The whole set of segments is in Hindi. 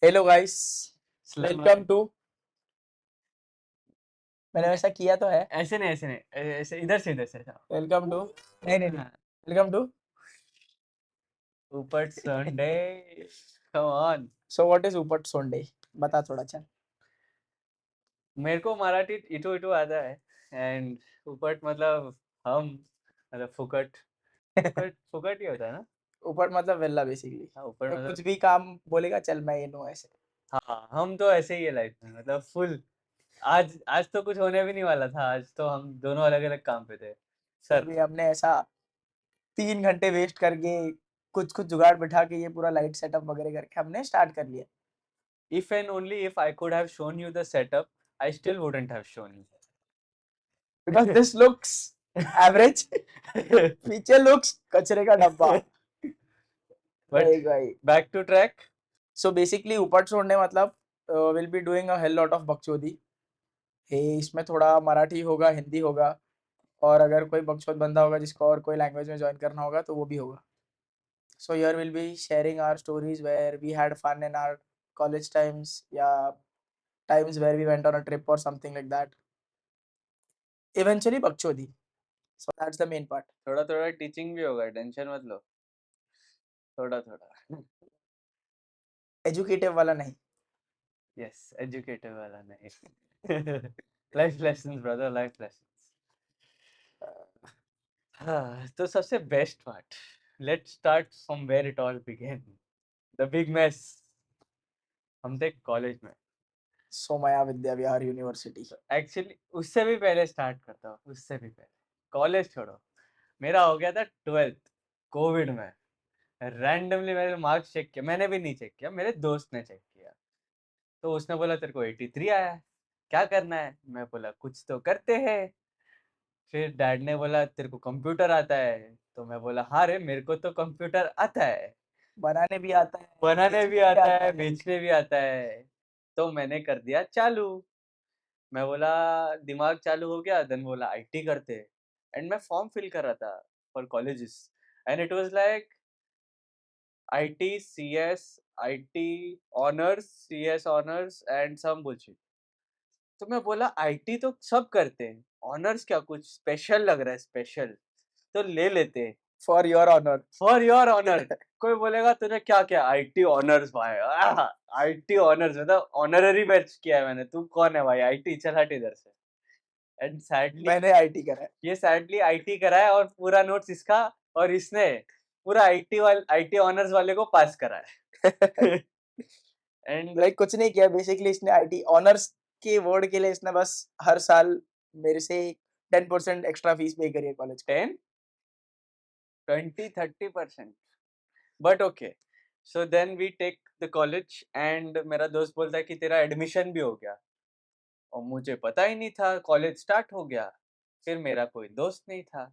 Hello guys, slam welcome to. मैंने वैसा किया तो है। ऐसे नहीं ऐसे इधर से जाओ। वेलकम टू, नहीं नहीं नहीं, हाँ, वेलकम टू। ऊपर Sunday. Come on. So what is ऊपर संडे? बता थोड़ा। चल, मेरे को मराठी इटू इटू आता है। एंड ऊपर मतलब हम मतलब फुकट फुकट फुकट ही होता है ना। ऊपर मतलब वेला बेसिकली। हाँ, ऊपर तो मतलब। कुछ भी काम बोलेगा, चल मैं ये नो ऐसे। हाँ, हम तो ऐसे ही है लाइफ में मतलब फुल। आज आज तो कुछ होने भी नहीं वाला था। आज तो हम दोनों अलग अलग काम पे थे फिर सर। भी हमने ऐसा 3 घंटे वेस्ट करके कुछ कुछ जुगाड़ बिठा के ये पूरा लाइट सेटअप वगैरह करके हमने स्टार्ट कर लिया। If and only if I could have shown you the setup, I still wouldn't have shown because this looks average, you. पीछे लुक्स कचरे का डब्बा। बट भाई भाई। Back to track. So basically ऊपर छोड़ने मतलब will be doing a hell lot of बकचोदी। हे, इसमें थोड़ा मराठी होगा, हिंदी होगा, और अगर कोई बकचोद बंदा होगा जिसको और कोई लैंग्वेज में ज्वाइन करना होगा तो वो भी होगा। So here will be sharing our stories where we had fun in our college times, या times where we went on a trip or something like that. Eventually बकचोदी. So that's the main part. थोड़ा थोड़ा टीचिंग भी होगा, टेंशन मत लो। थोड़ा थोड़ा। एजुकेटिव वाला नहीं। यस, एजुकेटिव वाला नहीं। Life lessons brother, life lessons. हाँ, तो सबसे best part, let's start from where it all began, the big mess. हम थे कॉलेज में। सोमया विद्या विहार यूनिवर्सिटी। एक्चुअली उससे भी पहले स्टार्ट करता हूँ, उससे भी पहले। कॉलेज छोड़ो, मेरा हो गया था 12th कोविड में। रैंडमली मैंने मार्क्स चेक किया, मैंने भी नहीं चेक किया, मेरे दोस्त ने चेक किया। तो उसने बोला तेरे को 83 आया है, क्या करना है? मैं बोला कुछ तो करते हैं। फिर डैड ने बोला तेरे को कंप्यूटर आता है? तो मैं बोला हाँ रे, मेरे को तो कंप्यूटर आता है। बनाने भी आता है, बनाने भी बेचने भी आता आता है, है। बेचने भी आता है। तो मैंने कर दिया चालू। मैं बोला दिमाग चालू हो गया, देन बोला आईटी करते। एंड मैं फॉर्म फिल कर रहा था for colleges, and it was like IT CS, IT honours, CS honours and some bullshit. तो मैं बोला आईटी तो सब करते हैं, ऑनर्स क्या कुछ स्पेशल लग रहा है, स्पेशल तो ले लेते हैं। For your honour. For your honour. कोई बोलेगा तूने क्या क्या, आईटी ऑनर्स भाई। आईटी ऑनर्स मतलब ऑनररी बैच किया है मैंने, तू कौन है भाई आईटी, चल हट इधर से। एंड सैडली मैंने आईटी करा है। ये सैडली आईटी करा है, और पूरा नोट्स इसका, और इसने पूरा आईटी ऑनर्स वाले को पास करा है। एंड लाइक कुछ नहीं किया बेसिकली, इसने आईटी ऑनर्स के वर्ड के लिए इसने बस हर साल मेरे से 10% एक्स्ट्रा फीस पे करी है कॉलेज को। 10 20 30%, but okay. So then we take the college, and मेरा दोस्त बोलता है कि तेरा एडमिशन भी हो गया, और मुझे पता ही नहीं था कॉलेज स्टार्ट हो गया। फिर मेरा कोई दोस्त नहीं था,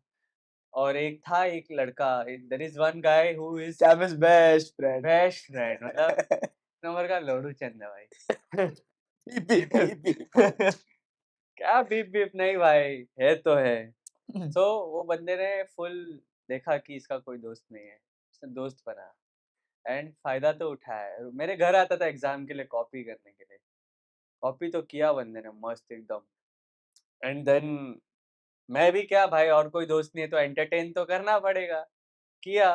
और एक था एक लड़का, there is one guy who is Cam is best friend. Best friend, मतलब नंबर का लोडू चंद है भाई। बीपी। क्या बीप बीप नहीं भाई, है तो है। तो वो बंदे ने फुल देखा कि इसका कोई दोस्त नहीं है, उसने दोस्त बना, एंड फायदा तो उठाया। मेरे घर आता था एग्जाम के लिए कॉपी करने के लिए, कॉपी तो किया बंदे ने मस्त एकदम। एंड देन मैं भी क्या भाई, और कोई दोस्त नहीं है तो एंटरटेन तो करना पड़ेगा, किया।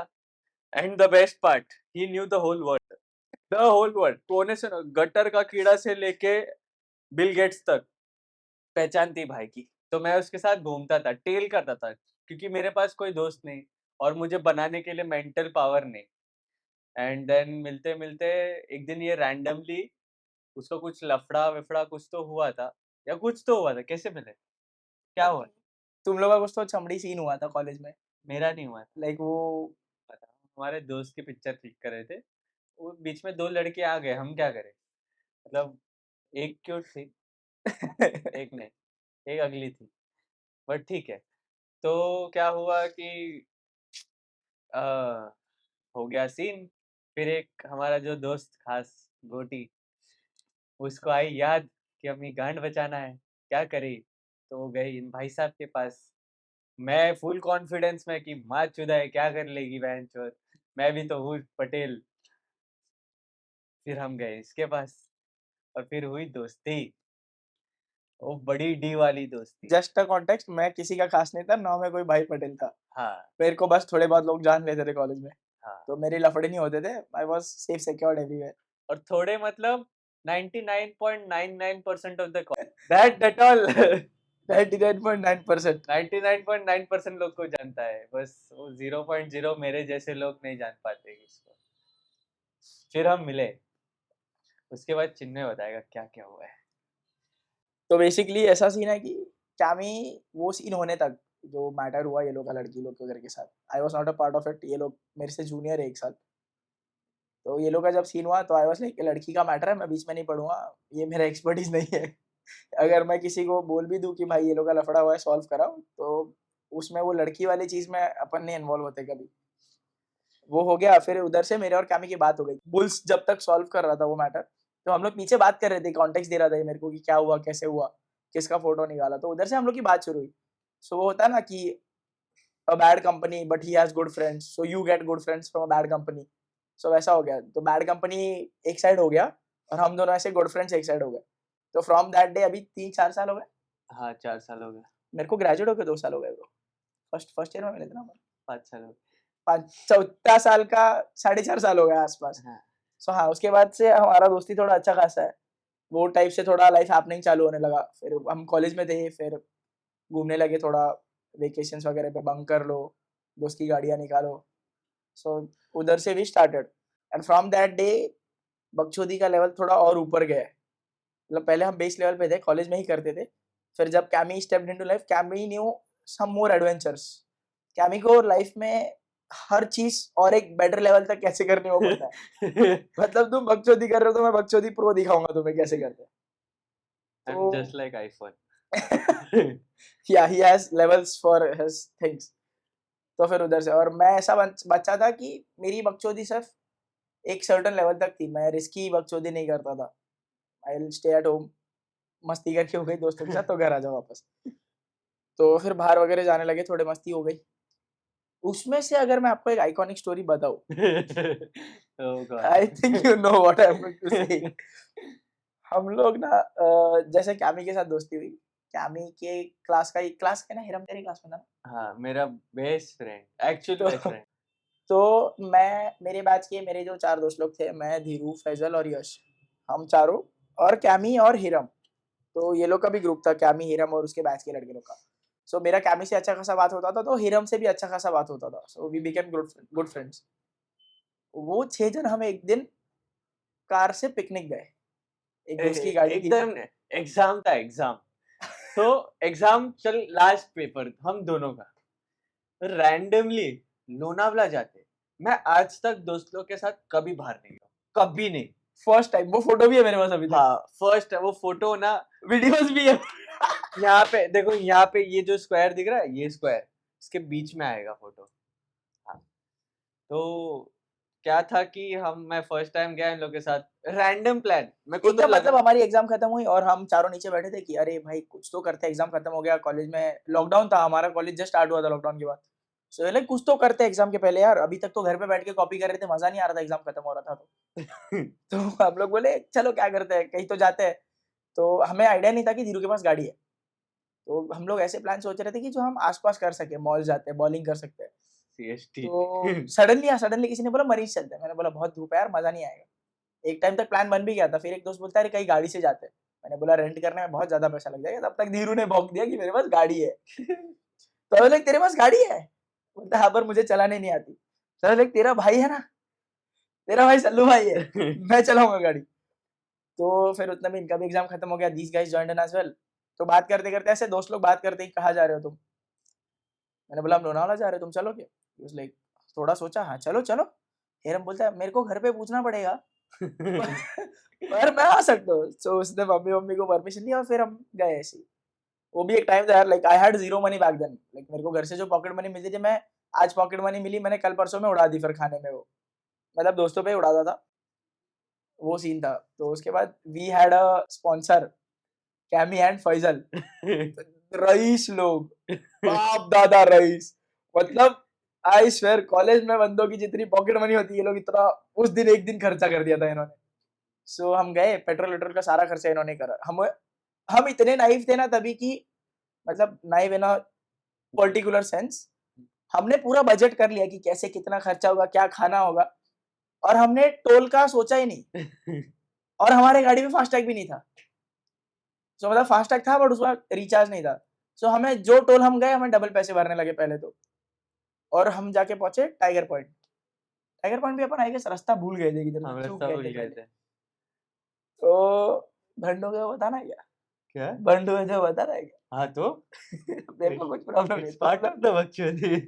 And the best part, he knew the whole world, the whole world कोने से गटर का कीड़ा से लेके बिल गेट्स तक पहचान थी भाई की। तो मैं उसके साथ घूमता था, टेल करता था, क्योंकि मेरे पास कोई दोस्त नहीं, और मुझे बनाने के लिए मेंटल पावर नहीं। एंड देन मिलते मिलते एक दिन ये रैंडमली, उसको कुछ लफड़ा विफड़ा कुछ तो हुआ था, या कुछ तो हुआ था, कैसे मिले, क्या हुआ? तुम लोग का कुछ तो चमड़ी सीन हुआ था कॉलेज में। मेरा नहीं हुआ था। लाइक वो पता, हमारे दोस्त की पिक्चर क्लिक कर रहे थे, वो बीच में दो लड़के आ गए, हम क्या करें, मतलब एक क्यूट थी, एक नहीं, एक अगली थी, बट ठीक है। तो क्या हुआ कि आ, हो गया सीन। फिर एक हमारा जो दोस्त खास गोटी, उसको आई याद कि हमें गांड बचाना है, क्या करी? तो वो गई इन भाई साहब के पास। मैं फुल कॉन्फिडेंस में कि माँ चुदा है, क्या कर लेगी बहन चोद, मैं भी तो हूँ पटेल। फिर हम गए इसके पास और फिर हुई दोस्ती, वो बड़ी डी वाली दोस्ती। जस्ट अ कॉन्टेक्स्ट, मैं किसी का खास नहीं था, ना मैं कोई भाई पटेल था। हाँ, मेरे को बस थोड़े बहुत लोग जान लेते थे कॉलेज में, हाँ। तो मेरे लफड़े नहीं होते थे। I was safe secured everywhere. और थोड़े मतलब 99.99% ऑफ द दैट ऑल 99.9%। 99.9% लोग को जानता है, बस वो 0.0 मेरे जैसे लोग नहीं जान पाते इसको। फिर हम मिले, उसके बाद चिन्मय बताएगा क्या क्या हुआ है। तो बेसिकली ऐसा सीन है कि कैमी, वो सीन होने तक जो मैटर हुआ ये लोग का लड़की लोग वगैरह के साथ, I was not a part of it. ये लोग मेरे से जूनियर है 1 साल। तो ये लोग का जब सीन हुआ तो आई वाज़ लाइक, लड़की का मैटर है, मैं बीच में नहीं पड़ूँगा, ये मेरा एक्सपर्टीज़ नहीं है। अगर मैं किसी को बोल भी दूँ कि भाई ये लोग का लफड़ा हुआ है, सॉल्व कराओ, तो उसमें वो लड़की वाली चीज़ में अपन नहीं इन्वॉल्व होते कभी। वो हो गया, फिर उधर से मेरे और कैमी की बात हो गई। बुल्स जब तक सॉल्व कर रहा था वो मैटर, तो हम लोग पीछे बात कर रहे थे, कॉन्टेक्स्ट दे रहा था ये मेरे को कि क्या हुआ, कैसे हुआ, किसका फ़ोटो निकाला, तो उधर से हम लोग की बात शुरू हुई। सो वो होता है ना कि a bad company but he has good friends, so you get good friends from a bad company. So वैसा हो गया, तो बैड कंपनी एक साइड हो गया और हम दोनों ऐसे गुड फ्रेंड्स एक साइड हो गए। तो फ्रॉम दैट डे अभी 3-4 साल हो गए। हाँ, 4 साल हो गए, मेरे को ग्रेजुएट होके 2 साल हो गए ब्रो। फर्स्ट फर्स्ट ईयर में मिले थे ना अपन। 5 साल हो गए। 5 चौथा साल का 4.5 साल हो गया आस-पास। हाँ, सो हाँ, उसके बाद से हमारा दोस्ती थोड़ा अच्छा खासा है। वो टाइप से थोड़ा लाइफ हैपनिंग चालू होने लगा। फिर हम कॉलेज में थे, फिर घूमने लगे थोड़ा, वेकेशंस वगैरह पे बंक कर लो, दोस्त की गाड़ियाँ निकालो। सो उधर से we started and from that day बकचोदी का लेवल थोड़ा और ऊपर गया है। मतलब पहले हम बेस लेवल पे थे, कॉलेज में ही करते थे। फिर जब Cammy stepped into life, Cammy knew some more adventures. Cammy को लाइफ में हर चीज़ और एक बेटर लेवल तक कैसे करनी है वो पता है। मतलब तुम बकचोदी कर रहे हो तो मैं बकचोदी प्रो दिखाऊँगा तुम्हें कैसे करते हैं। आई एम तो जस्ट लाइक आईफोन। या he has levels for his things. तो फिर उधर से, और मैं ऐसा बच्चा था कि मेरी बकचोदी सिर्फ़ एक सर्टेन लेवल तक थी। मैं रिस्की बकचोदी नहीं करता था। I will stay at home, मस्ती करके हो गई दोस्तों के साथ तो घर आ जाओ वापस। तो फिर बाहर वगैरह जाने लगे, थोड़ी मस्ती हो गई। उसमें से अगर मैं आपको एक आइकॉनिक स्टोरी बताऊँ, oh God! I think you know what I am going to say. हम लोग ना जैसे कैमी के साथ दोस्ती हुई। कैमी के क्लास के ना, हिरम तेरे क्लास में था ना? हाँ, मेरा बेस्ट फ्रेंड, एक्चुअल तो बेस्ट फ्रेंड। मैं, मेरे बैच के मेरे जो 4 दोस्त लोग थे, मैं, धीरू, फैज़ल और यश, हम चारों, और कैमी और हिरम। तो ये लोग का भी ग्रुप था, कैमी, हिरम और उसके बैच के लड़के लोग का। सो मेरा कैमी से अच्छा खासा बात होता था, तो हिरम से भी अच्छा खासा बात होता था। So we became good friends. वो 6 जन हम एक दिन कार से पिकनिक गए। एक दोस्त की गाड़ी थी। एकदम एग्ज़ाम था एग्ज़ाम। तो एग्ज़ाम चल लास्ट पेपर हम दोनों का। रैंडमली लोनावला जाते। मैं आज तक दोस्त लोग के साथ कभी बाहर नहीं गया, कभी नहीं। फर्स्ट टाइम, वो फ़ोटो भी है मेरे पास अभी तक। हाँ, फर्स्ट वो फ़ोटो ना वीडियोज़ भी है। यहाँ पे देखो, यहाँ पे ये जो स्क्वायर दिख रहा है, ये स्क्वायर, इसके बीच में आएगा फ़ोटो। हाँ, तो क्या था कि मैं फर्स्ट टाइम गया इन लोग के साथ, रैंडम प्लान। मेरे को तो एकदम, मतलब लगा हमारी एग्ज़ाम खत्म हुई और हम चारों नीचे बैठे थे कि अरे भाई कुछ तो करते हैं, एग्ज़ाम खत्म हो गया, कॉलेज में लॉकडाउन था, हमारा कॉलेज जस्ट स्टार्ट हुआ था लॉकडाउन के बाद। सो लाइक कुछ तो करते हैं एग्ज़ाम के पहले यार, अभी तक तो घर पे बैठ के कॉपी कर रहे थे, मज़ा नहीं आ रहा था, एग्ज़ाम खत्म हो रहा था तो। तो हम लोग बोले चलो क्या करते हैं, कहीं तो जाते हैं। तो हमें आइडिया नहीं था कि धीरू के पास गाड़ी है। तो हम लोग ऐसे प्लान सोच रहे थे कि जो हम आस-पास कर सकें, मॉल जाते हैं, बॉलिंग कर सकते हैं। सीएसटी। तो सडनली किसी ने बोला मरीज चलते हैं। मैंने बोला बहुत धूप है यार, मज़ा नहीं आएगा। एक टाइम तक प्लान बन भी गया था, फिर एक दोस्त बोलता है अरे कहीं गाड़ी से जाते हैं। मैंने बोला रेंट करने में बहुत ज़्यादा पैसा लग जाएगा, तब तक धीरू ने भौंक दिया कि मेरे पास गाड़ी है। तो मैं बोला तेरे पास गाड़ी है? बोलता है हाँ, पर मुझे चलाने नहीं आती। तो मैं बोला तेरा भाई है ना? तेरा भाई सल्लू भाई है, मैं चलाऊँगा गाड़ी। तो फिर उतने में इनका भी एग्ज़ाम खत्म हो गया, दीस गाइज़ जॉइन्ड इन एज़ वेल। तो बात करते-करते ऐसे दोस्त लोग बात करते हैं, कहाँ जा रहे हो तुम? मैंने बोला हम लोनावला जा रहे हैं, तुम चलोगे? ही वाज़ लाइक, थोड़ा सोचा, हाँ, चलो, चलो। फिर हम बोलता है मेरे को घर पे पूछना पड़ेगा। पर मैं आ सकता हूँ। सो उसने मम्मी-वम्मी को परमिशन दी और फिर हम गए ऐसे ही। वो भी एक टाइम था यार, like I had zero money back then. Like मेरे को घर से जो पॉकेट मनी मिलती थी, मैं आज पॉकेट मनी मिली, मैंने कल परसों में उड़ा दी फिर खाने में वो। मतलब दोस्तों पे ही उड़ाता था, वो सीन था। तो उसके बाद we had a sponsor, Cammy and Faizal. रईस लोग, बाप-दादा रईस। मतलब आई स्वेयर कॉलेज में बंदों की जितनी पॉकेट मनी होती है, ये लोग इतना उस दिन एक दिन खर्चा कर दिया था इन्होंने। सो हम गए, पेट्रोल वेट्रोल का सारा खर्चा इन्होंने करा। हम इतने नाइव थे ना तभी कि मतलब naive in a particular sense, हमने पूरा बजट कर लिया कि कैसे कितना खर्चा होगा, क्या खाना होगा, और हमने टोल का सोचा ही नहीं। और हमारे गाड़ी में फास्टैग भी नहीं था। सो मतलब फास्टैग था बट उसमें रिचार्ज नहीं था। सो हमें जो टोल हम गए, हमें डबल पैसे भरने लगे पहले तो। और हम जाके पहुंचे टाइगर पॉइंट। टाइगर पॉइंट भी अपन आई गेस रास्ता भूल गए थे, किधर हम चूक रास्ता गए भूल थे गए पहले। थे। तो भंडो के वो बताना क्या? क्या? भंडो है जो बताना है क्या? हाँ तो मेरे को कुछ प्रॉब्लम नहीं, इट्स पार्ट ऑफ द बकचोदी।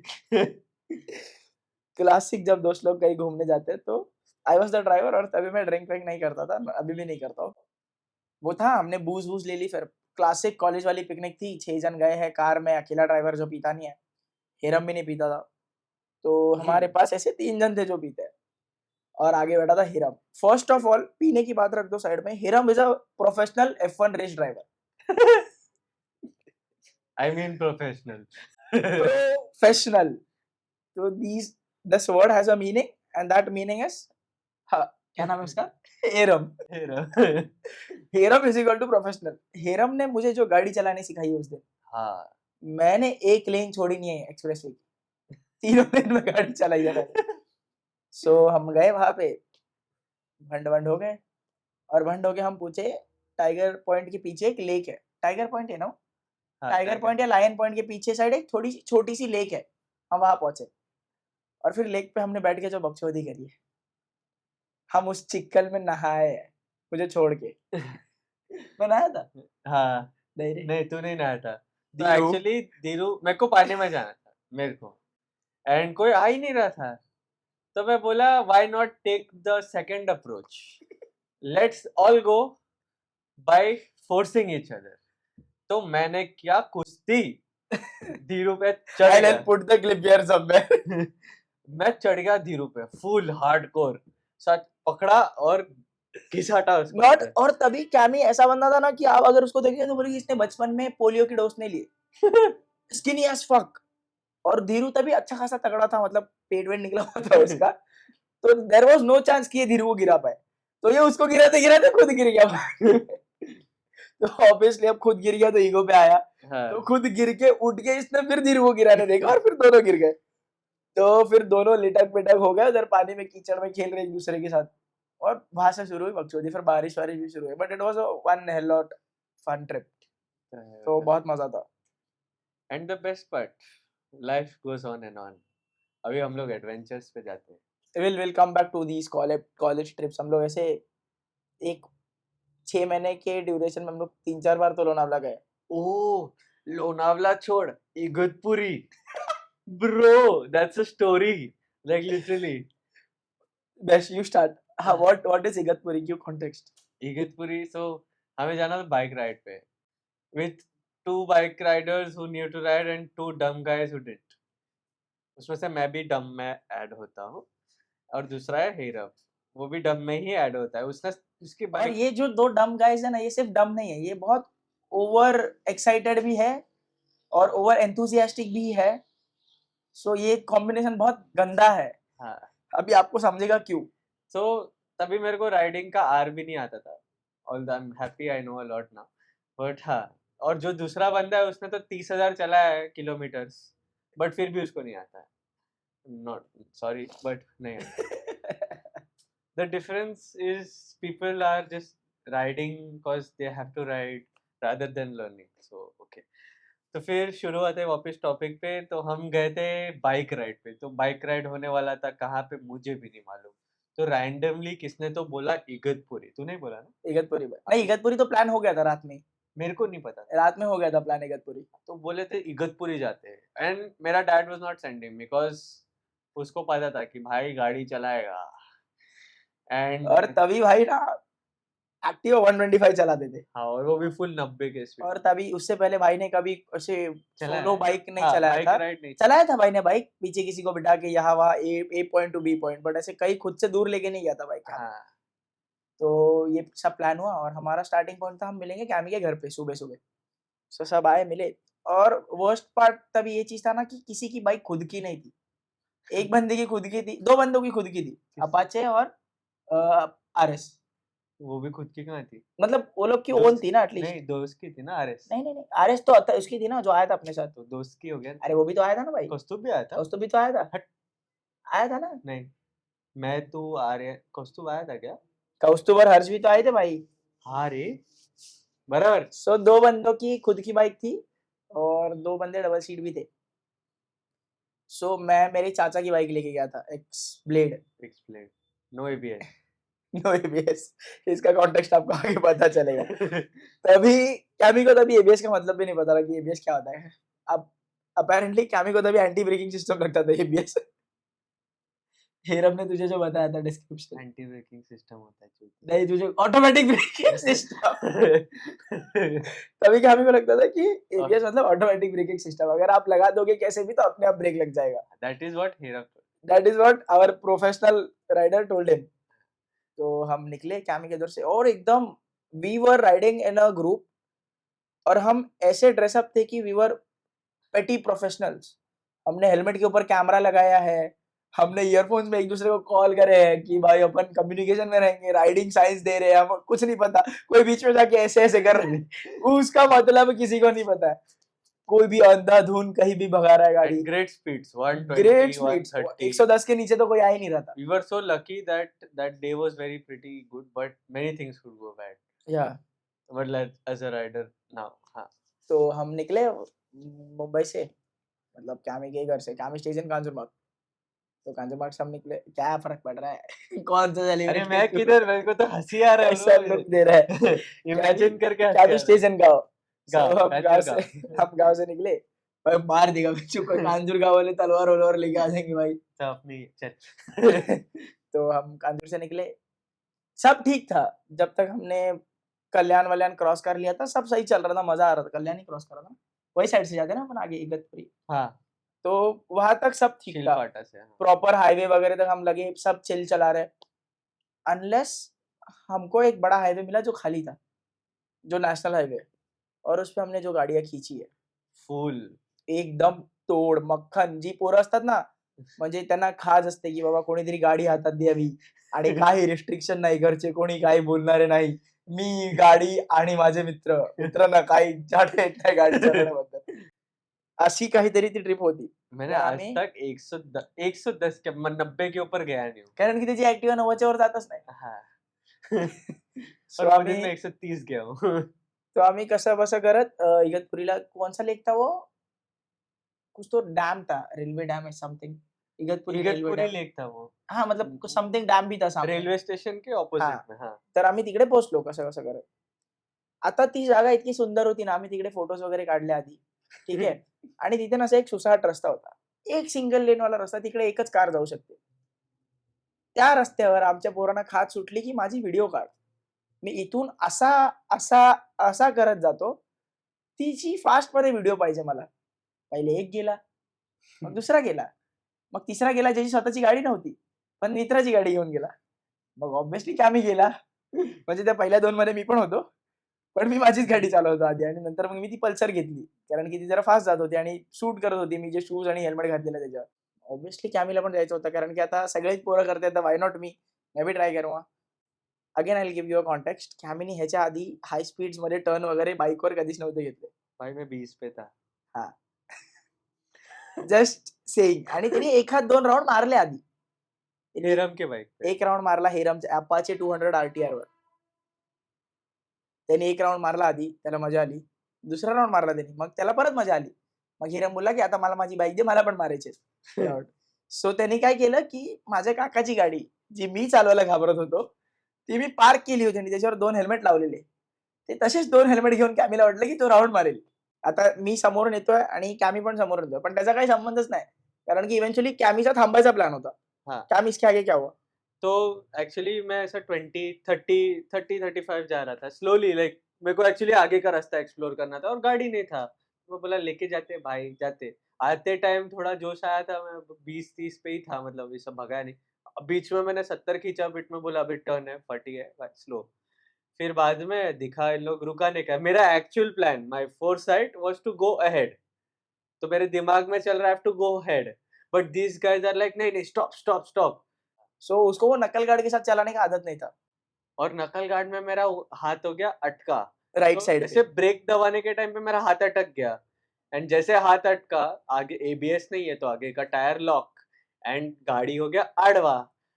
क्लासिक जब दोस्त लोग कहीं घूमने जाते हैं तो आई वाज द ड्राइवर, और तभी मैं ड्रिंक व्रिंक नहीं करता था, अभी भी नहीं करता हूँ। वो था, हमने बूज वूज ले ली, फिर क्लासिक कॉलेज वाली पिकनिक थी, 6 जन गए हैं कार में, अकेला ड्राइवर जो पीता नहीं है, हेरम भी नहीं पीता था, तो हमारे पास ऐसे 3 जन थे जो पीते हैं, और आगे बैठा था हिरम। फर्स्ट ऑफ ऑल पीने की बात रख दो साइड में, Hiram is a professional F1 race driver. I mean professional. Professional. तो these this word has a meaning and that meaning is, हाँ, क्या नाम है उसका? Heram. Hera. Heram is equal to professional. Heram ने मुझे जो गाड़ी चलानी सिखाई है उस दिन, हाँ। मैंने एक लेन छोड़ी नहीं है एक्सप्रेसवे की, तीनों लेन में गाड़ी चलाई है मैंने। सो हम गए वहां पे, भंड भंड हो गए, और भंड होके हम पूछे, टाइगर पॉइंट के पीछे एक लेक है, टाइगर पॉइंट है ना, हाँ, टाइगर पॉइंट या लायन पॉइंट के पीछे साइड एक थोड़ी छोटी सी लेक है, हम वहां पहुंचे, और फिर लेक पे हमने बैठ के जो बकचोदी करी है, हम उस चिक्कल में नहाए हैं, मुझे छोड़ के। मैं नहाया था? हाँ। नहीं रे। नहीं, तू नहीं नहाया था। तो धीरू। एक्चुअली धीरू मेरे को पानी में जाना था, मेरे को, एंड कोई आ ही नहीं रहा था, तो मैं बोला why not take the second approach, let's all go by forcing each other. तो मैंने क्या कुश्ती धीरू पे चढ़ I'll गया। put the clip here somewhere. मैं चढ़ गया धीरू पे फुल हार्डकोर, सच पकड़ा और घिसाटा उसको नॉट, अंदर। और तभी कैमी ऐसा बंदा था ना कि आप अगर उसको देखेंगे तो बोलेंगे इसने बचपन में पोलियो की डोज नहीं लिए। Skinny as fuck. और धीरू तभी अच्छा खासा तगड़ा था, मतलब पेट वेट निकला हुआ था उसका, तो देयर वाज नो चांस कि ये धीरू को गिरा पाए, तो ये उसको गिराते गिराते खुद गिर गया। तो ऑब्वियसली अब खुद गिर गया तो ईगो पे आया, हाँ। तो खुद गिर के उठ के इसने फिर धीरू को गिराने देखा, और फिर दोनों गिर गए। तो फिर दोनों लिटक पिटक हो गए उधर पानी में, कीचड़ में खेल रहे एक दूसरे के साथ, और वहां से शुरू हुई बकचोदी, फिर बारिश वारिश भी शुरू हुई, but it was one hell lot fun trip, तो बहुत मजा था। And the best part, life goes on and on. अभी हम लोग एडवेंचर्स पे जाते हैं। Will come back to these college trips. हम लोग ऐसे एक 6 महीने के ड्यूरेशन में हम लोग 3-4 बार तो लोनावला गए। ओह, लोनावला छोड़, Igatpuri. Bro, that's a story, like literally. Best you start. हाँ, what is Igatpuri, give context. Igatpuri, so हमें जाना था बाइक राइड पे with two bike riders who knew to ride and two dumb guys who didn't. उसमें से मैं भी डम में ऐड होता हूँ, और दूसरा है हीरव, वो भी डम में ही ऐड होता है। उसने उसकी और बाइक ये जो 2 डम गाइज है ना, ये सिर्फ डम नहीं है, ये बहुत ओवर एक्साइटेड भी है और ओवर एंथुसियास्टिक भी है। सो ये कॉम्बिनेशन बहुत गंदा है। हाँ। अभी आपको समझेगा क्यों। सो तभी मेरे को राइडिंग का आर भी नहीं आता था, all I am happy I know a lot now, but हाँ। और जो दूसरा बंदा है उसने तो 30,000 चलाया है किलोमीटर्स, बट फिर भी उसको नहीं आता है। नॉट सॉरी, बट नहीं आता। The difference is people are just riding because they have to ride rather than learning. So okay. तो फिर शुरू होते हैं वापस टॉपिक पे। तो हम गए थे बाइक राइड पे, तो बाइक राइड होने वाला था कहाँ पे मुझे भी नहीं मालूम। तो रैंडमली किसने तो बोला इगतपुरी, तू नहीं बोला ना? इगतपुरी में नहीं, इगतपुरी तो प्लान हो गया था रात में, मेरे को नहीं पता था। रात में हो गया था प्लान इगतपुरी। तो बोले थे इगतपुरी जाते हैं, एंड मेरा dad was not sending because उसको पता था कि भाई गाड़ी चलाएगा, एंड और तभी भाई ना एक्टिवा 125 चलाते थे, हाँ, और वो भी फुल 90 के स्पीड। और तभी उससे पहले भाई ने कभी ऐसे चलाया सोलो है? बाइक नहीं हाँ, चलाया बाइक था। राइड नहीं चलाया था भाई ने बाइक, पीछे किसी को बिठा के यहाँ वहाँ A point to B point, but ऐसे कहीं खुद से दूर लेके नहीं गया था बाइक। हाँ। तो ये सब प्लान हुआ, और हमारा स्टार्टिंग पॉइंट था हम मिलेंगे कैमी के घर पे सुबह सुबह। सो सब आए मिले, और वर्स्ट पार्ट तभी ये चीज था ना कि किसी की बाइक खुद की नहीं थी, एक बंदे की खुद की थी, 2 बंदों की खुद की थी, अपाचे और RS। वो भी खुद की कहाँ थी? मतलब वो लोग की ओन दोस्त थी ना एटलीस्ट। नहीं, दोस्त की थी ना आरएस। नहीं, आरएस तो उसकी थी ना जो आया था अपने साथ। तो दोस्त की हो गया ना। अरे वो भी तो आया था ना भाई। कौस्तुभ भी आया था? कौस्तुभ भी तो आया था। हट। आया था ना। नहीं, मैं, तू, आर्यन, कौस्तुभ आया था क्या? कौस्तुभ और हर्ष भी तो आए थे भाई। हाँ रे, बराबर। सो 2 बंदों की खुद की बाइक थी और 2 बंदे डबल सीट भी थे। सो मैं मेरे चाचा की बाइक लेके गया था, x blade. Explain. No ABS. No ABS. इसका कॉन्टेक्स्ट आपको आगे पता चलेगा। तभी कैमी को तभी एबीएस का मतलब भी नहीं पता था कि एबीएस क्या होता है। अब अपेरेंटली कैमी को तभी एंटी ब्रेकिंग सिस्टम लगता था एबीएस। हेरम ने तुझे जो बताया था डिस्क्रिप्शन। एंटी ब्रेकिंग सिस्टम होता है चूतिया। नहीं तुझे ऑटोमेटिक ब्रेकिंग सिस्टम। तभी कैमी को लगता था कि एबीएस मतलब ऑटोमेटिक ब्रेकिंग सिस्टम, अगर आप लगा दोगे कैसे भी तो अपने आप ब्रेक लग जाएगा। That is what Heera. That is what our professional rider told him. तो हम निकले कैमी के उधर से और एकदम we were riding in a group और हम ऐसे ड्रेसअप थे कि वी वर पेटी प्रोफेशनल्स। हमने हेलमेट के ऊपर कैमरा लगाया है, हमने ईयरफोन्स में एक दूसरे को कॉल करे हैं कि भाई अपन कम्युनिकेशन में रहेंगे, राइडिंग साइंस दे रहे हैं, हम कुछ नहीं पता, कोई बीच में जाके ऐसे ऐसे कर रहे हैं। उसका मतलब किसी को नहीं पता है। कोई भी अंधाधुन कहीं भी भगा रहा है गाड़ी। At great speeds, 120, great speeds, 130। 110 के नीचे तो कोई आ ही नहीं रहा था। We were so lucky that that day was very pretty good, but many things could go bad. या But as a rider now, हाँ। तो हम निकले मुंबई से, मतलब कैमी के घर से, कैमी स्टेशन कांजूरमार्ग। तो कांजूरमार्ग से हम निकले, क्या फर्क पड़ रहा है कौन सा अरे सेलिब्रेट मैं किधर, मेरे को तो हंसी आ रहा है कैसा ब्रो। लुक दे रहा है। इमेजिन करके हंसी कैमी आ रहा है। स्टेशन का हो। सो गाँव, हम गाँव कांजूर से गाँव। हम गाँव से निकले। भाई मार देगा बच्चों को, कांजूर गाँव वाले तलवार वलवार लेके आ जाएंगे भाई। तो अपनी चल। तो हम कानपुर से निकले, सब ठीक था जब तक हमने कल्याण वल्याण क्रॉस कर लिया था, सब सही चल रहा था, मजा आ रहा था। कल्याण ही क्रॉस करा था, वही साइड से जाते हैं ना अपन आगे इगतपुरी। हाँ, तो वहां तक सब ठीक था, शिलपाटा से, हाँ। प्रॉपर हाईवे वगैरह तक हम लगे, सब चिल चला रहे। अनलेस हमको एक बड़ा हाईवे मिला जो खाली था, जो नेशनल हाईवे, और उस पे हमने जो गाड़ियां खींची है फुल एकदम तोड मक्खन, जी पोरं असतात ना, म्हणजे त्यांना खाज असते की बाबा कोणीतरी गाडी हातात द्यावी आणि काही रिस्ट्रिक्शन नाही, घरचे कोणी काही बोलणारे नाही, मी गाडी आणि माझे मित्र मित्रांना काही जाता येत नाही गाडी चालवण्याबद्दल, अशी काहीतरी ती ट्रिप होती. मैंने ते आज आम्ही, तक 110 के 90 के ऊपर गया नहीं हूँ। कारण की त्याची ऍक्टिव्हा 90च्या वर जातच नाही. हाँ। सो और वो दिन आम्ही में 130 गया हूँ। तो आम्ही कसं बसं करत इगतपुरीला कौन सा लेक था वो, कुछ तो डैम था, रेलवे डैम है something, Igatpuri railway Igatpuri dam. Lake था वो। हाँ मतलब समथिंग डॅम भी था सामने. रेलवे स्टेशन के हाँ, ऑपोजिट में, हाँ। तर आम्ही तिकडे पोहोचलो कसं कसं करत. आता ती जागा इतकी सुंदर होती ना, आम्ही तिकडे फोटोज वगैरे काढले आधी, ठीक आहे. आणि तिथे ना असा एक सुसाट रस्ता होता, एक सिंगल लेन वाला रस्ता, तिकडे एकच कार जाऊ शकते. त्या रस्त्यावर आमच्या पोरांना खाज सुटली की माझी व्हिडिओ काढ. मी इथून असा असा असा करत जातो, तिची फास्टमध्ये व्हिडिओ पाहिजे मला. पहिले एक गेला, मग दुसरा गेला, मग तिसरा गेला ज्याची स्वतःची गाडी नव्हती, पण मित्राची गाडी घेऊन गेला. मग ऑब्व्हियसली आम्ही गेला. म्हणजे त्या पहिल्या 2 मध्ये मी पण होतो. पण मी माझीच गाडी चालवतो आधी आणि नंतर मग मी ती पल्सर घेतली. कारण की ती जरा फास्ट जात होती आणि सूट करत होती मी जे शूज आणि हेल्मेट घातलेलं त्याच्यावर. ऑब्व्हियसली कॅमीला पण जायचं होतं कारण की आता सगळेच पोरं करतायत तर व्हाय नॉट मी? मैं भी ट्राय करूँगा. Again I will give you a context. कॅमीनी ह्याच्या आधी हाय स्पीड्समध्ये टर्न वगैरे बाईकवर कधीच नव्हते घेतले. भाई मैं 20 पे था। हां. Just saying. आणि त्याने एखाद 2 राउंड मारले आधी. त्याने हेरम के बाइक पे। एक राउंड मारला हेरमच्या अपाचे 200 आरटीआरवर. त्याने एक राउंड मारला आधी, त्याला मजा आली. दुसरा राउंड मारला त्याने, मग त्याला परत मजा आली. मग हिरम बोलला, की "आता मला माझी बाईक दे, मला पण मारायचे राउंड." सो त्यांनी काय केलं, की माझ्या काकाची गाडी, जी मी चालवायला घाबरत होतो, ती मी पार्क केली होती आणि त्याच्यावर 2 हेल्मेट लावलेले. ते तसेच 2 हेल्मेट घेऊन कॅमीला वाटलं, की तो राउंड मारेल. आता मी समोरून येतोय आणि कॅमी पण समोरून येतोय, पण त्याचा काही संबंधच नाही. कारण की इव्हेंच्युअली कॅमीचा थांबायचा प्लॅन होता. हाँ, कॅम इसके आगे क्या हुआ? तो एक्चुअली मैं ऐसा 35 जा रहा था स्लोली, लाइक मेरे को एक्चुअली आगे का रास्ता एक्सप्लोर करना था और गाड़ी नहीं था। मैं बोला लेके जाते भाई, जाते। आते टाइम थोड़ा जोश आया था, मैं 20-30 पे ही था, मतलब ये सब भगाया नहीं। बीच में मैंने 70 खींचा, बीच में बोला अभी टर्न है, फटी है, भाई स्लो। फिर बाद में दिखा इन लोग रुकाने का। मेरा actual plan, my foresight was to go ahead. तो मेरे दिमाग में चल रहा है, I have to go ahead. But these guys are like नहीं नहीं, स्टॉप स्टॉप स्टॉप। सो उसको वो नक्कल गार्ड के साथ चलाने का आदत नहीं था. और नकल गार्ड में मेरा हाथ हो गया अटका, राइट तो साइड ऐसे पे। ब्रेक दबाने के टाइम पे मेरा हाथ अटक गया, एंड जैसे हाथ अटका, आगे एबीएस नहीं है तो आगे का टायर लॉक, एंड गाड़ी हो गया आड़वा,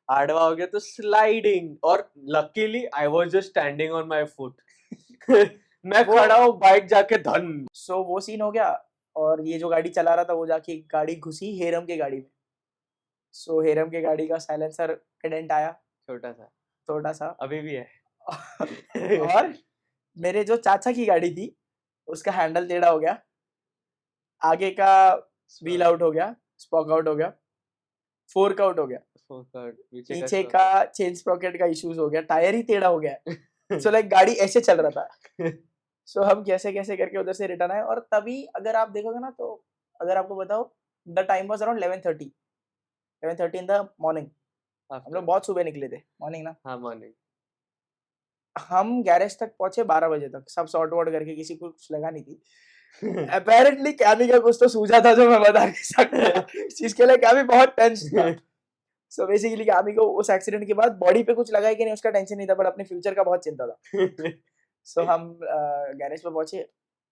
आड़वा हो गया तो स्लाइडिंग, और luckily I was just standing on my foot. मैं वो खड़ा हूँ, बाइक जाके धन। सो वो सीन हो गया, और ये जो गाड़ी चला रहा था वो जाके गाड़ी घुसी हेरम के गाड़ी में। सो हेरम के गाड़ी का साइलेंसर का डेंट आया, छोटा सा, थोड़ा सा। अभी भी है। और मेरे जो चाचा की गाड़ी थी उसका हैंडल टेढ़ा हो गया, आगे का व्हील आउट हो गया, स्पॉक आउट हो गया, फोर्क आउट हो गया, पीछे का पीछे का चेन स्प्रॉकेट का इश्यूज हो गया, टायर ही टेढ़ा हो गया। सो लाइक गाड़ी ऐसे चल रहा था। सो हम कैसे कैसे करके उधर से रिटर्न आए, और तभी अगर आप देखोगे ना तो, अगर आपको बताओ, the time was around 11:30 in the morning. हम लोग बहुत सुबह निकले थे, मॉर्निंग ना। हाँ मॉर्निंग। हम गैरेज तक पहुंचे 12 बजे तक, सब सॉर्ट वॉर्ट करके, किसी को कुछ लगा नहीं थी। अपेरेंटली कैमी का कुछ तो सूझा था जो मैं बता नहीं सकता, जिसके लिए कैमी बहुत टेंस था। सो बेसिकली कैमी को उस एक्सीडेंट के बाद बॉडी पे कुछ लगा है कि नहीं उसका टेंशन नहीं था, बट अपने फ्यूचर का बहुत चिंता था। सो हम गैरेज पे पहुंचे,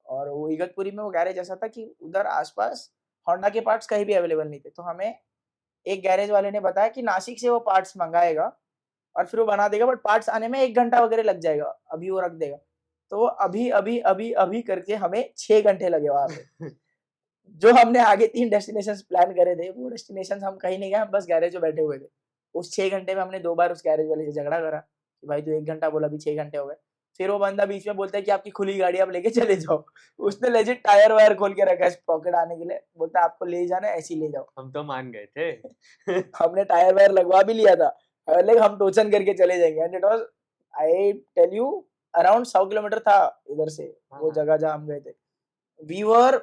और वो इगतपुरी में वो गैरेज ऐसा था कि उधर आसपास होंडा के पार्ट्स कहीं भी अवेलेबल नहीं थे। तो हमें एक गैरेज वाले ने बताया कि नासिक से वो पार्ट्स मंगाएगा और फिर वो बना देगा, बट पार्ट्स आने में 1 घंटा वगैरह लग जाएगा, अभी वो रख देगा। तो वो अभी अभी अभी अभी करके हमें 6 घंटे लगे वहां पे। जो हमने आगे 3 डेस्टिनेशंस प्लान करे थे, वो डेस्टिनेशंस हम कहीं नहीं गए, हम बस गैरेज में बैठे हुए थे। उस 6 घंटे में हमने 2 बार उस गैरेज वाले से झगड़ा करा कि भाई तू 1 घंटा बोला, अभी 6 घंटे हो गए। फिर वो बंदा बीच में बोलता है कि आपकी खुली गाड़ी आप लेके चले जाओ। उसने लेजिट टायर वायर खोल के रखा है पॉकेट आने के लिए, बोलता है आपको ले जाना है ऐसे ही ले जाओ। हम तो मान गए थे। हमने टायर वायर लगवा भी लिया था, लाइक हम टोचन करके चले जाएंगे, and it was, I tell you, around 100 kilometre था इधर से वो जगह जहाँ हम गए थे। वी वर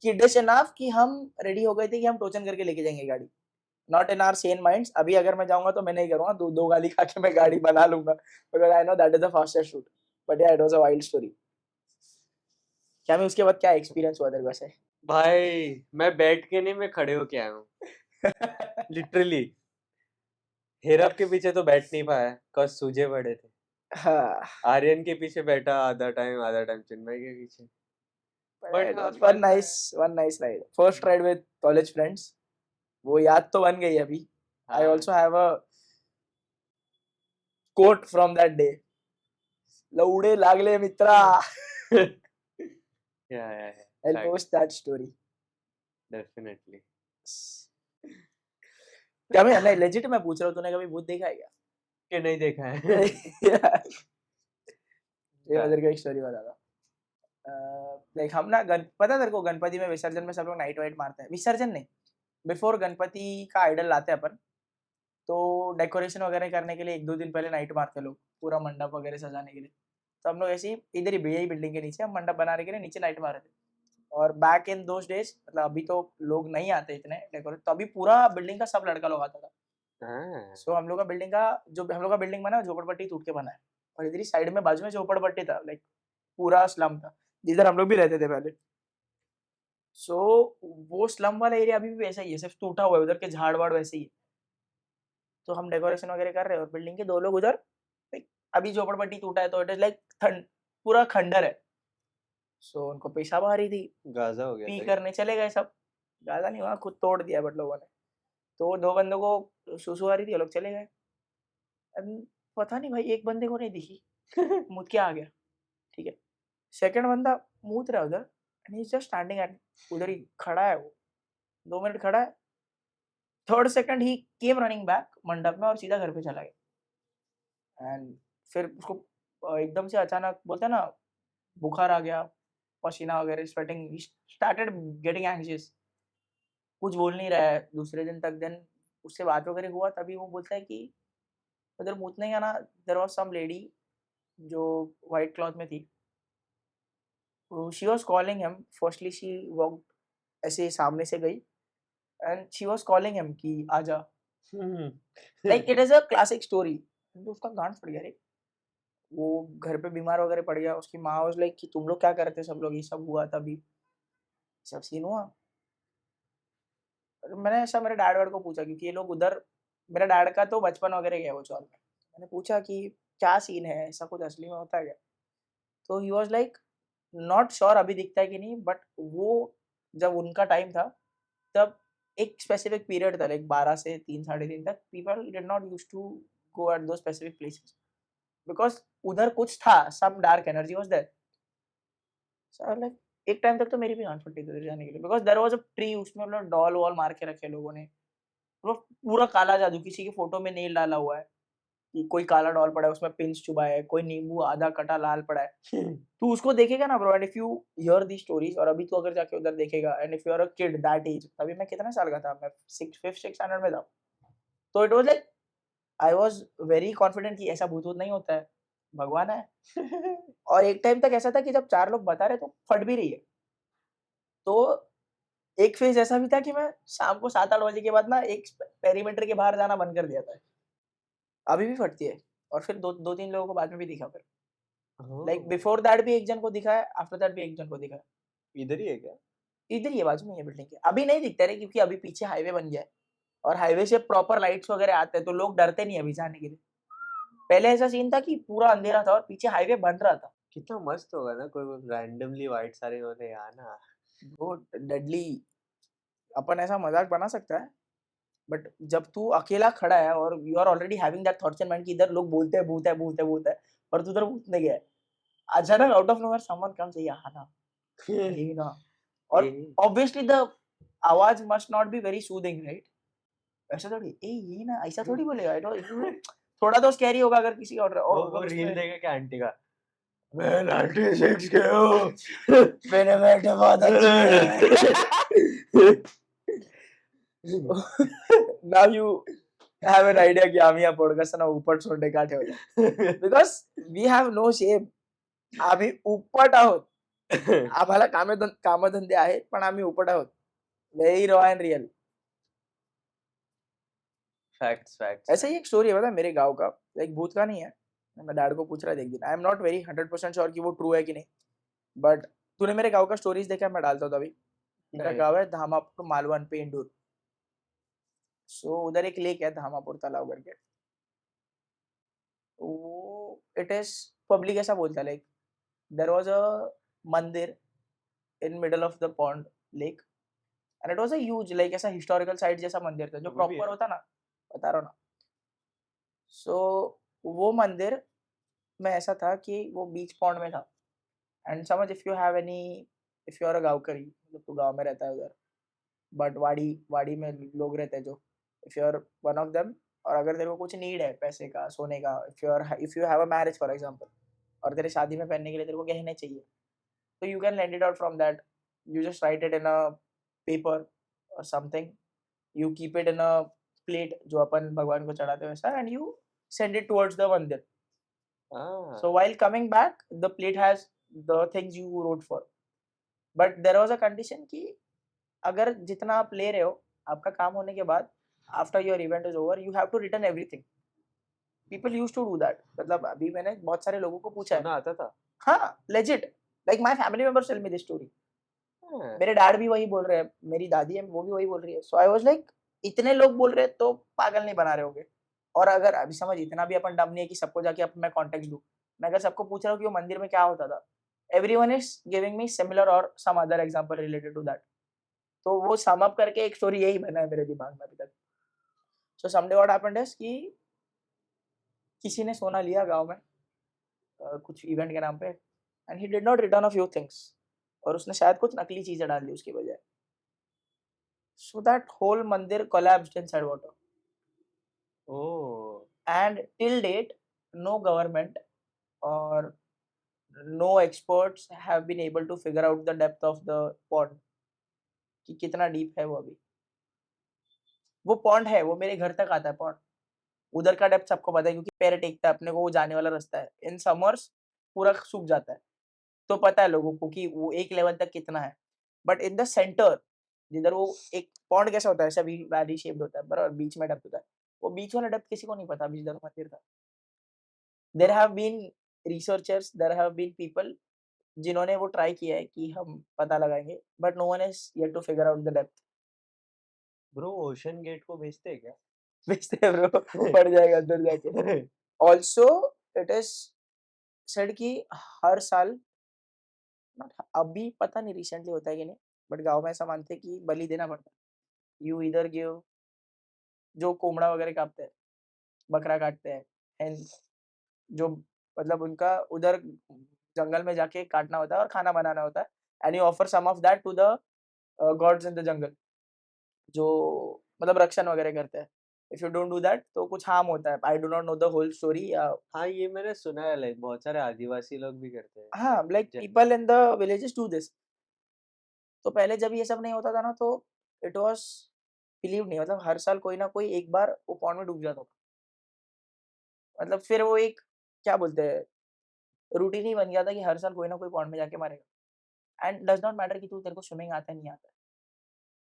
किडिश इनफ कि हम रेडी हो गए थे कि हम टोचन करके लेके जाएंगे गाड़ी। Not in our sane minds, अभी अगर मैं जाऊंगा तो मैं नहीं करूंगा, दो गाली खा के मैं गाड़ी बना लूंगा, because I know that is the fastest route. But yeah it was a wild story. क्या मैं उसके बाद क्या एक्सपीरियंस हुआ तेरे को ऐसे? भाई मैं बैठ के नहीं, मैं खड़े होके आया हूँ लिटरली। हेरब के पीछे तो बैठ नहीं पाया, कस सूजे पड़े थे। हाँ, आर्यन के पीछे बैठा आधा टाइम चिन्मय के पीछे। बट इट हाँ वाज फन है। One nice ride, first ride with college friends. वो याद तो बन गई अभी। आई हाँ। Also have a quote from that day, लौड़े लागले मित्रा। या I'll post that story. Definitely. क्या मैं नहीं लेजिट मैं पूछ रहा हूँ, तूने कभी भूत देखा है कि नहीं देखा है। क्या? ये मैं तेरे को एक स्टोरी बताता हूँ। लाइक हम ना पता है तेरे को, गणपति में विसर्जन में सब लोग नाइट वाइट मारते हैं, विसर्जन नहीं, बिफोर गणपति का आइडल लाते हैं अपन, तो डेकोरेशन वगैरह करने के लिए 1-2 दिन पहले नाइट मारते हैं लोग, पूरा मंडप वगैरह सजाने के लिए। तो हम लोग ऐसे ही इधर ही भैया बिल्डिंग के नीचे हम मंडप बनाने के लिए नीचे नाइट मारे थे। और बैक इन दोज डेज, मतलब अभी तो लोग नहीं आते इतने डेकोरेट, तो अभी पूरा बिल्डिंग का सब लड़का लोग आता था। हाँ। सो हम लोग का बिल्डिंग का, जो हम लोग का बिल्डिंग बना झोपड़पट्टी टूट के बना है, और इधर ही साइड में बाजू में झोपड़पट्टी था, लाइक पूरा स्लम था जिधर हम लोग भी रहते थे पहले। सो वो स्लम वाला एरिया अभी भी वैसा ही है, सिर्फ टूटा हुआ है, उधर के झाड़ वाड़ वैसे ही है। तो हम डेकोरेशन वगैरह कर रहे हैं और बिल्डिंग के 2 लोग उधर, लाइक अभी झोपड़पट्टी टूटा है तो इट इज लाइक पूरा खंडर है। सो उनको पेशाब आ रही थी, गाजा हो गया पी था क्या? करने चले गए सब। ज्यादा नहीं हुआ, खुद तोड़ दिया बट लोगों ने। तो 2 बंदों को सुसु आ रही थी, वो लोग चले गए। पता नहीं भाई, एक बंदे को नहीं दिखी, मुद के आ गया, ठीक है। सेकंड बंदा मूत रहा है उधर, and he is just standing at, उधर ही खड़ा है वो, 2 मिनट खड़ा है। थर्ड सेकंड ही केम रनिंग बैक मंडप में और सीधा घर पे चला गया। एंड फिर उसको एकदम से अचानक बोलते हैं ना, बुखार आ गया, पसीना वगैरह, स्वेटिंग, स्टार्टेड गेटिंग एंग्जियस, कुछ बोल नहीं रहा है दूसरे दिन तक। देन उससे बात वगैरह हुआ, तभी वो बोलता है कि उधर मूतने का ना, देयर वाज सम लेडी जो व्हाइट क्लॉथ में थी, she was calling him. Firstly she walked, ऐसे सामने से गई and she was calling him कि आजा, like it is a classic story. तो उसका गांड फट गया रे, वो घर पे बीमार वगैरह पड़ गया। उसकी माँ वाज लाइक कि तुम लोग क्या करते सब लोग, ये सब हुआ तभी सब सीन हुआ। मैंने ऐसा मेरे डैड वाड को पूछा, क्योंकि ये लोग उधर, मेरा डैड का तो बचपन वगैरह गया वो चौर में। मैंने पूछा कि क्या सीन है, ऐसा कुछ असली में होता है क्या? तो he was like not sure अभी दिखता है कि नहीं, बट वो जब उनका टाइम था, तब एक स्पेसिफिक पीरियड था लाइक 12 से 3 साढ़े 3 तक people did not used to go at those specific places because उधर कुछ था, some dark energy was there. So I like एक टाइम तक तो मेरी भी आँख फटी थी उधर जाने के लिए because there was a tree उसमें मतलब डॉल-वॉल मार के रखे लोगों ने। वो पूरा काला जादू किसी की फ़ोटो में नेल डाला हुआ है, कि कोई काला डॉल पड़ा है उसमें पिन्स चुभा है, कोई नींबू आधा कटा लाल पड़ा है। तू उसको देखेगा ना bro and if you hear these stories और अभी तू अगर जाके उधर देखेगा and if you are a kid that age तभी मैं कितने साल का था? मैं 5th 6th स्टैंडर्ड में था। तो it was like I was very confident कि ऐसा भूत-वूत नहीं होता है, भगवान है। और एक टाइम तक ऐसा था कि जब 4 लोग बता रहे तो फट भी रही है। तो एक फ़ेज़ ऐसा भी था कि मैं शाम को 7-8 बजे के बाद ना एक पेरीमीटर के बाहर जाना बंद कर दिया था। अभी भी फटती है और फिर 2-3 लोगों को बाद में भी दिखा फिर। Like oh! बिफोर दैट भी एक जन को दिखा है, आफ्टर दैट भी एक जन को दिखा है। इधर ही है क्या? इधर ही है, बाजू में ही है बिल्डिंग के। अभी नहीं दिखता रे क्योंकि अभी पीछे हाईवे बन गया है और हाईवे से प्रॉपर लाइट्स वगैरह आते हैं, तो लोग डरते नहीं है अभी जाने के लिए। पहले ऐसा सीन था कि पूरा अंधेरा था और पीछे हाईवे बन रहा था। कितना मस्त होगा ना कोई रैंडमली व्हाइट साड़ी वाले आना। वो डेडली अपन ऐसा मज़ाक बना सकता है, बट जब तू अकेला खड़ा है और you are already having that thoughts in mind कि इधर लोग बोलते हैं भूत है, भूत है, भूत है और तू उधर भूत नहीं गया है। अचानक out of nowhere someone comes ये आना, ये ना और ए ऑब्वियसली द आवाज़ must not be very soothing right? ऐसा थोड़ी, "ए ये ना" ऐसा थोड़ी बोलेगा। थोड़ा तो स्कैरी होगा अगर किसी और वो अगर रील उसमें देखे क्या आंटी का? मैं 96 के हूँ। मैंने बैठे बहुत अच्छी है। Now you have an idea की आम्ही या पॉडकास्ट ना उपट सोडे का ठेवलं. Because we have no shame. आम्ही उपट आहोत. आम्हाला कामधंदे आहेत, पण आम्ही उपट आहोत. Very raw and real. Facts, facts, ऐसा ही फैक्ट्स। एक स्टोरी है पता है मेरे गाँव का, एक भूत का नहीं है. मैं डैड को पूछ रहा था एक दिन. I am not very 100% sure कि वो ट्रू है कि नहीं. बट तूने मेरे गाँव का स्टोरीज देखा है मैं डालता हूँ अभी. मेरा नहीं। गाँव है धामापुर मालवन पे इंदौर. सो उधर एक लेक है धामापुर तालाब करके. वो इट इज पब्लिक ऐसा बोलता है लाइक देयर वाज अ मंदिर in middle of the pond lake and it was a huge like ऐसा हिस्टोरिकल साइट जैसा मंदिर था जो वो भी प्रॉपर है? होता ना, बता रहा हूँ ना. सो वो मंदिर में ऐसा था कि वो बीच पॉन्ड में था एंड समझ if you have any if you are a गाँवकरी मतलब तू गाँव में रहता है उधर बट वाड़ी वाड़ी में लोग रहते हैं जो if you are one of them और अगर तेरे को कुछ नीड है पैसे का सोने का if you have a marriage for example और तेरे शादी में पहनने के लिए तेरे को गहने चाहिए तो you can lend it out from that. You just write it in a paper और something. You keep it in a plate जो अपन भगवान को चढ़ाते हैं वैसा and you send it towards the mandir. So हाँ। while coming back, the plate has the things you wrote for. But there was a condition कि अगर जितना आप ले रहे हो, आपका काम होने के बाद, after your event is over, you have to return everything. People used to do that. मतलब अभी मैंने बहुत सारे लोगों को पूछा है. सोना आता था? हाँ, legit. Like my family members tell me this story. हाँ। मेरे डैड भी वही बोल रहे हैं, मेरी दादी है वो भी वही बोल रही है. So I was like, इतने लोग बोल रहे हैं तो पागल नहीं बना रहे होंगे. और अगर अभी समझ इतना भी अपन डम नहीं है कि सबको जाके अब मैं कॉन्टेक्स्ट दूँ. मैं अगर सबको पूछ रहा हूँ कि वो मंदिर में क्या होता था, everyone is giving me similar और some other example related to that. तो वो सम अप करके एक स्टोरी यही बना है मेरे दिमाग में अभी तक. सो समडे व्हाट हैपेंड इज कि किसी ने सोना लिया गाँव में कुछ इवेंट के नाम पे and he did not return a few things और उसने शायद कुछ नकली चीजें डाल दी उसकी बजाय. So that whole mandir collapsed inside water. Oh! And till date, no government or no experts have been able to figure out the depth of the pond कि कितना डीप है वो अभी. वो पॉन्ड है, वो मेरे घर तक आता है पॉन्ड. उधर का डेप्थ सबको पता है क्योंकि पैर टेकता है अपने को वो जाने वाला रास्ता है. इन समर्स पूरा सूख जाता है. तो पता है लोगों को कि वो एक लेवल तक कितना है. बट इन द सेंटर जिधर वो एक पॉन्ड कैसा होता है ऐसा वैली शेप्ड होता है बराबर बीच में डेप्थ होता है. वो बीच वाला डेप्थ किसी को नहीं पता अभी जिधर मंदिर था. There have been researchers, there have been people जिन्होंने वो ट्राई किया है कि हम पता लगाएँगे but no one has yet to figure out the depth. Bro Ocean Gate को भेजते हैं क्या? भेजते हैं ब्रो पड़ जाएगा अंदर जाके. आल्सो इट इज सेड कि हर साल, अभी पता नहीं रिसेंटली होता है कि नहीं, बट गांव में ऐसा मानते हैं कि बलि देना पड़ता है। यू इधर गिव, जो कोमड़ा वगैरह काटते हैं, बकरा काटते हैं, एंड जो मतलब उनका उधर जंगल में जाके काटना होता है और खाना बनाना होता है, and you offer some of that to the gods in the jungle, जो मतलब रक्षण वगैरह करते हैं। If you don't do that तो कुछ हार्म होता है। I do not know the whole story. हाँ, ये मैंने सुना है, लाइक बहुत सारे आदिवासी लोग भी करते हैं, हाँ, like like people in the villages do this. तो पहले जब ये सब नहीं होता था ना, तो इट वाज बिलीव नहीं, मतलब हर साल कोई ना कोई एक बार वो पॉन्ड में डूब जाता था। मतलब फिर वो एक क्या बोलते हैं, रूटीन ही बन गया था कि हर साल कोई ना कोई पॉन्ड में जाके मरेगा। एंड डज नॉट मैटर कि तू तेरे को स्विमिंग आता है नहीं आता है,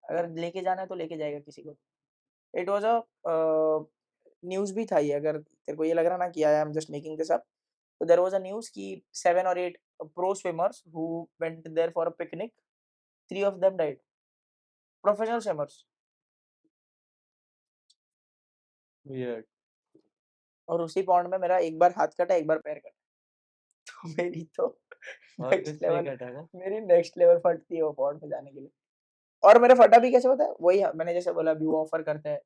अगर लेके जाना है तो लेके जाएगा किसी को। इट वाज अ न्यूज़ भी था ये, अगर तेरे को ये लग रहा ना कि I am just making this up, तो देयर वाज अ न्यूज़ कि 7 और 8 pro swimmers who went there for a picnic, 3 of them died, professional swimmers. Weird. और उसी पॉन्ड में मेरा एक बार हाथ कटा, एक बार पैर कटा। तो मेरी तो और नेक्स्ट कुछ नहीं लेवल, कटा ना? मेरी नेक्स्ट लेवल फटती है वो पॉन्ड में जाने के लिए। और मेरा फटा भी कैसे होता है, वही मैंने जैसे बोला व्यू ऑफर करते हैं,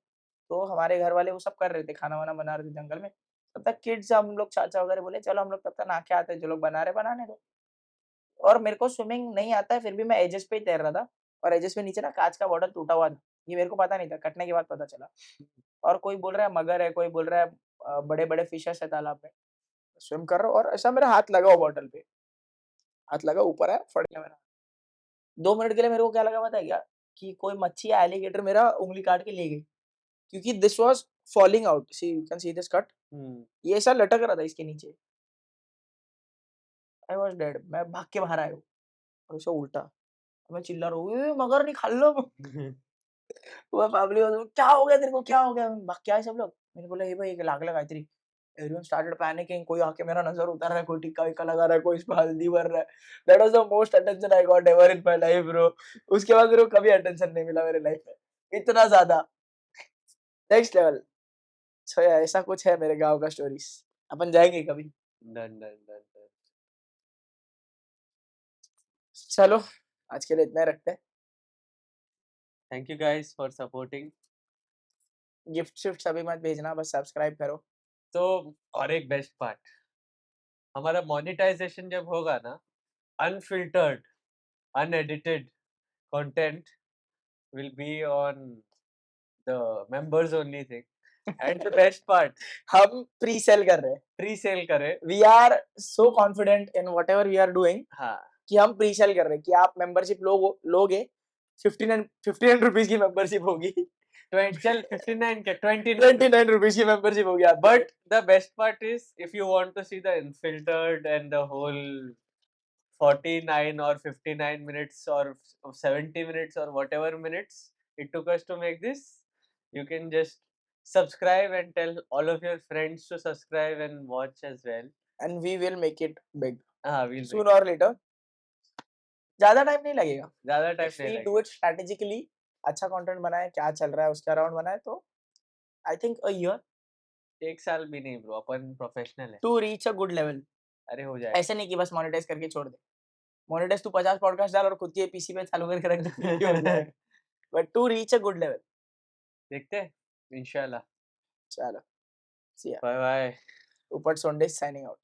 तो हमारे घर वाले वो सब कर रहे थे, खाना-वाना बना रहे थे जंगल में। तब तक किड्स हम लोग चाचा वगैरह बोले चलो हम लोग तब तक नहा के आते हैं, जो लोग बना रहे बनाने दो। और मेरे को स्विमिंग नहीं आता है, फिर भी मैं एजेस पे ही तैर रहा था, और एजेस पे नीचे ना काँच का बॉटल टूटा हुआ था। ये मेरे को पता नहीं था, कटने के बाद पता चला। और कोई बोल रहा है मगर है, कोई बोल रहा है बड़े-बड़े फिशेस है तालाब में। स्विम कर रहा हूँ और ऐसा मेरा हाथ लगा हुआ बॉटल पे, हाथ लगा ऊपर है, फट गया मेरा। 2 मिनट के लिए मेरे को क्या लगा पता है क्या? कि कोई मच्छी या एलिगेटर मेरा उँगली काट के ले गई। क्योंकि this was falling out, see you can see this cut, hmm. ये ऐसा लटक रहा था इसके नीचे। आई वाज़ डेड, मैं भाग के बाहर आया हूँ और उसे उल्टा, मैं चिल्ला रहा हूँ, "ए मगर नहीं खाल्लं." वो फॅमिली वाले, "क्या हो गया तेरे को? क्या हो गया?" भाग के आए सब लोग। मैंने बोला, "हे भाई एक लागलं काहीतरी." एवरीवन स्टार्टेड पैनिकिंग, कोई आके मेरा नज़र उतार रहा है, कोई टिक्का-विक्का लगा रहा है, कोई इसमें हल्दी भर रहा है। That was the most attention I got ever in my life bro. उसके बाद मेरे को कभी अटेंशन नहीं मिला मेरे लाइफ में, इतना ज़्यादा, नेक्स्ट लेवल। सो ऐसा कुछ है मेरे गाँव का स्टोरीज़। अपन जाएँगे कभी। Done, done, done, done. चलो, आज के लिए इतना ही रखते हैं। Thank you guys for supporting. Gift-shift अभी मत भेजना, बस सब्सक्राइब करो। तो और एक बेस्ट पार्ट, हमारा मोनेटाइजेशन जब होगा ना, unfiltered, unedited content will be on the members only thing. And the best part, हम प्री-सेल कर रहे हैं। pre-sale करें। We are so confident in whatever we are doing हाँ, कि हम प्री-सेल कर रहे हैं कि आप मेंबरशिप लोगे, 59 रुपीज़ की मेंबरशिप होगी। चल 59 के 29। 29 रुपीज़ की मेंबरशिप होगी आपकी। But the best part is, if you want to see the unfiltered and the whole 49 or 59 minutes or 70 minutes or whatever minutes it took us to make this, you can just subscribe and tell all of your friends to subscribe and watch as well. And we will make it big We'll make soon और लेटर। ज़्यादा टाइम नहीं लगेगा। ज़्यादा टाइम इफ नहीं वी लगेगा। डू इट स्ट्रैटेजिकली, अच्छा कंटेंट बनाए, क्या चल रहा है उसके अराउंड बनाए, तो आई थिंक अ ईयर 1 साल भी नहीं ब्रो, अपन प्रोफेशनल है। To reach a good level. अरे हो जाएगा। ऐसे नहीं कि बस मोनेटाइज करके छोड़ दे। मोनेटाइज तू 50 पॉडकास्ट डाल और खुद के पीसी पे चालू करके रख दे, फिर भी हो जाएगा। But to reach a good level. देखते हैं, इंशाल्लाह। चलो, सी या। Bye bye. ऊपर सोंडे साइनिंग आउट।